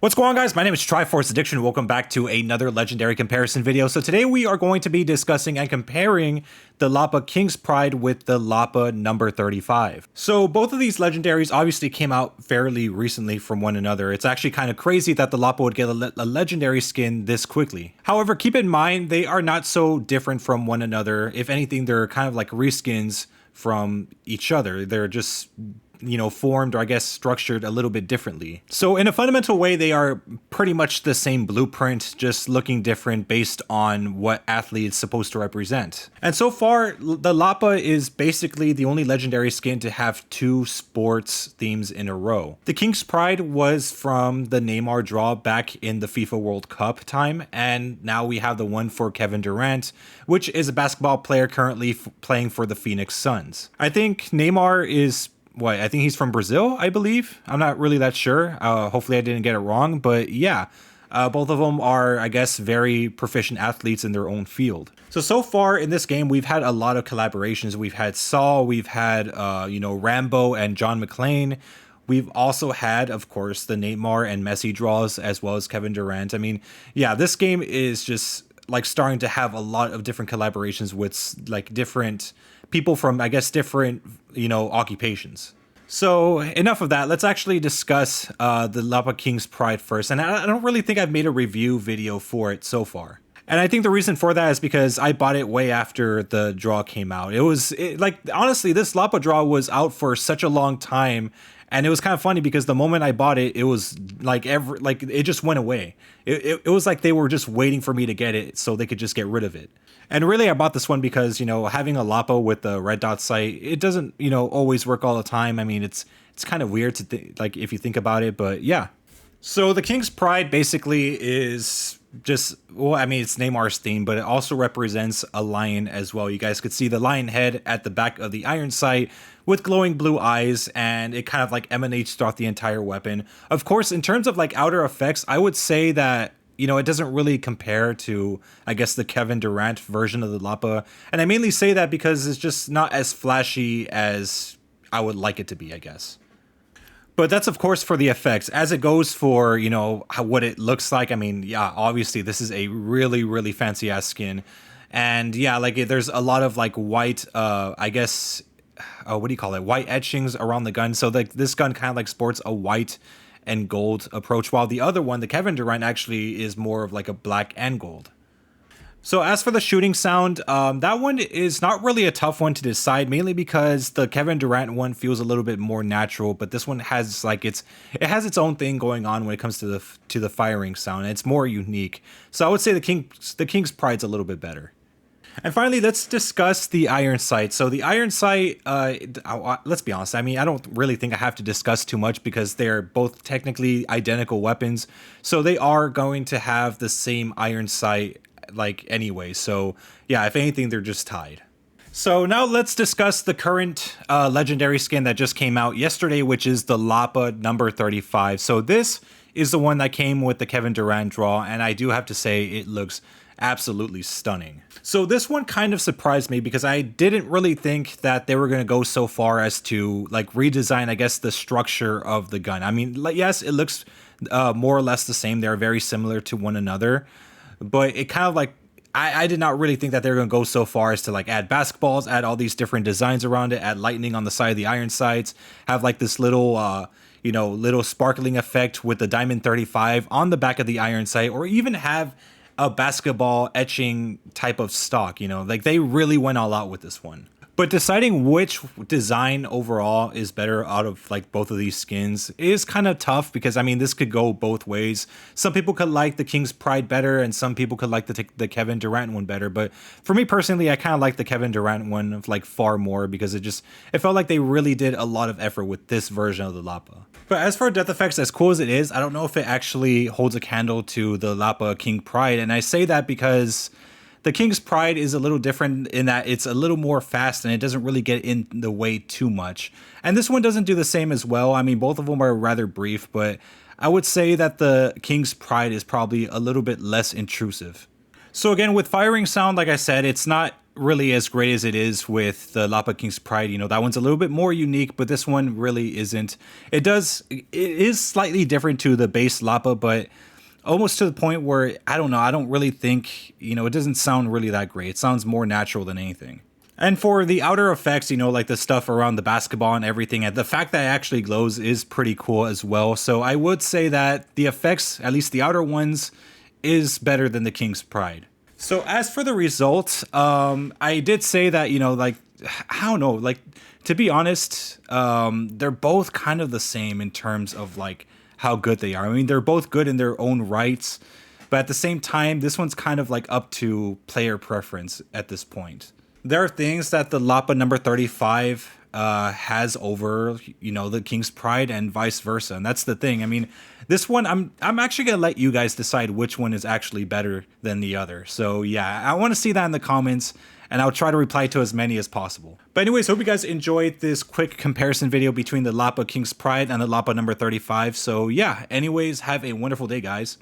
What's going on, guys? My name is Triforce Addiction. Welcome back to another legendary comparison video. So today we are going to be discussing and comparing the LAPA King's Pride with the LAPA number 35. So both of these legendaries obviously came out fairly recently from one another. It's actually kind of crazy that the LAPA would get a legendary skin this quickly. However, keep in mind, they are not so different from one another. If anything, they're kind of like reskins from each other. They're just formed, or I guess structured a little bit differently. So in a fundamental way, they are pretty much the same blueprint, just looking different based on what athlete it's supposed to represent. And so far, the LAPA is basically the only legendary skin to have two sports themes in a row. The King's Pride was from the Neymar draw back in the FIFA World Cup time, and now we have the one for Kevin Durant, which is a basketball player currently playing for the Phoenix Suns. I think Neymar is I think he's from Brazil, I believe. I'm not really that sure. Hopefully I didn't get it wrong, but yeah, both of them are, I guess, very proficient athletes in their own field. So far in this game, we've had a lot of collaborations. We've had Saul, we've had, Rambo and John McClane. We've also had, of course, the Neymar and Messi draws, as well as Kevin Durant. I mean, yeah, this game is just like starting to have a lot of different collaborations with like different people from, I guess, different, occupations. So enough of that. Let's actually discuss the LAPA King's Pride first. And I don't really think I've made a review video for it so far. And I think the reason for that is because I bought it way after the draw came out. Honestly, this LAPA draw was out for such a long time. And it was kind of funny because the moment I bought it, it was it just went away. It was like they were just waiting for me to get it so they could just get rid of it. And really, I bought this one because, having a LAPA with the red dot sight, it doesn't, always work all the time. I mean, it's kind of weird to if you think about it, but yeah. So the King's Pride basically is just, it's Neymar's theme, but it also represents a lion as well. You guys could see the lion head at the back of the iron sight with glowing blue eyes, and it kind of emanates throughout the entire weapon. Of course, in terms of outer effects, I would say that it doesn't really compare to, I guess, the Kevin Durant version of the LAPA. And I mainly say that because it's just not as flashy as I would like it to be, I guess. But that's, of course, for the effects. As it goes for, what it looks like, I mean, yeah, obviously, this is a really, really fancy-ass skin. And, yeah, there's a lot of, white, I guess, what do you call it? White etchings around the gun. So, this gun kind of, sports a white and gold approach, while the other one, the Kevin Durant, actually is more of a black and gold. So as for the shooting sound, that one is not really a tough one to decide, mainly because the Kevin Durant one feels a little bit more natural, but this one has it has its own thing going on when it comes to the firing sound. It's more unique. So I would say the King's Pride's a little bit better. And finally, let's discuss the iron sight. So the iron sight, let's be honest, I mean, I don't really think I have to discuss too much because they're both technically identical weapons. So they are going to have the same iron sight anyway. So yeah, if anything, they're just tied. So now let's discuss the current legendary skin that just came out yesterday, which is the LAPA number 35. So this is the one that came with the Kevin Durant draw, and I do have to say it looks absolutely stunning. So this one kind of surprised me because I didn't really think that they were going to go so far as to redesign, I guess, the structure of the gun. I mean, yes, it looks more or less the same. They're very similar to one another, but it kind of I did not really think that they were going to go so far as to add basketballs, add all these different designs around it, add lightning on the side of the iron sights, have this little little sparkling effect with the Diamond 35 on the back of the iron sight, or even have a basketball etching type of stock. They really went all out with this one. But deciding which design overall is better out of both of these skins is kind of tough because, I mean, this could go both ways. Some people could like the King's Pride better, and some people could like the Kevin Durant one better. But for me personally, I kind of like the Kevin Durant one far more because it felt like they really did a lot of effort with this version of the LAPA. But as for death effects, as cool as it is, I don't know if it actually holds a candle to the LAPA King Pride. And I say that because the King's Pride is a little different in that it's a little more fast and it doesn't really get in the way too much. And this one doesn't do the same as well. I mean, both of them are rather brief, but I would say that the King's Pride is probably a little bit less intrusive. So again, with firing sound, like I said, it's not really as great as it is with the LAPA King's Pride. You know, that one's a little bit more unique, but this one really isn't. It is slightly different to the base LAPA, but almost to the point where, I don't know, I don't really think, you know, it doesn't sound really that great. It sounds more natural than anything. And for the outer effects, you know, like the stuff around the basketball and everything, and the fact that it actually glows is pretty cool as well. So I would say that the effects, at least the outer ones, is better than the King's Pride. So as for the results, I did say that, you know, like, I don't know, like, to be honest, they're both kind of the same in terms of like how good they are. I mean, they're both good in their own rights, but at the same time, this one's kind of like up to player preference at this point. There are things that the LAPA number 35 has over, you know, the King's Pride and vice versa. And that's the thing. I mean, this one, I'm actually going to let you guys decide which one is actually better than the other. So yeah, I want to see that in the comments, and I'll try to reply to as many as possible. But anyways, hope you guys enjoyed this quick comparison video between the LAPA King's Pride and the LAPA number 35. So yeah, anyways, have a wonderful day, guys.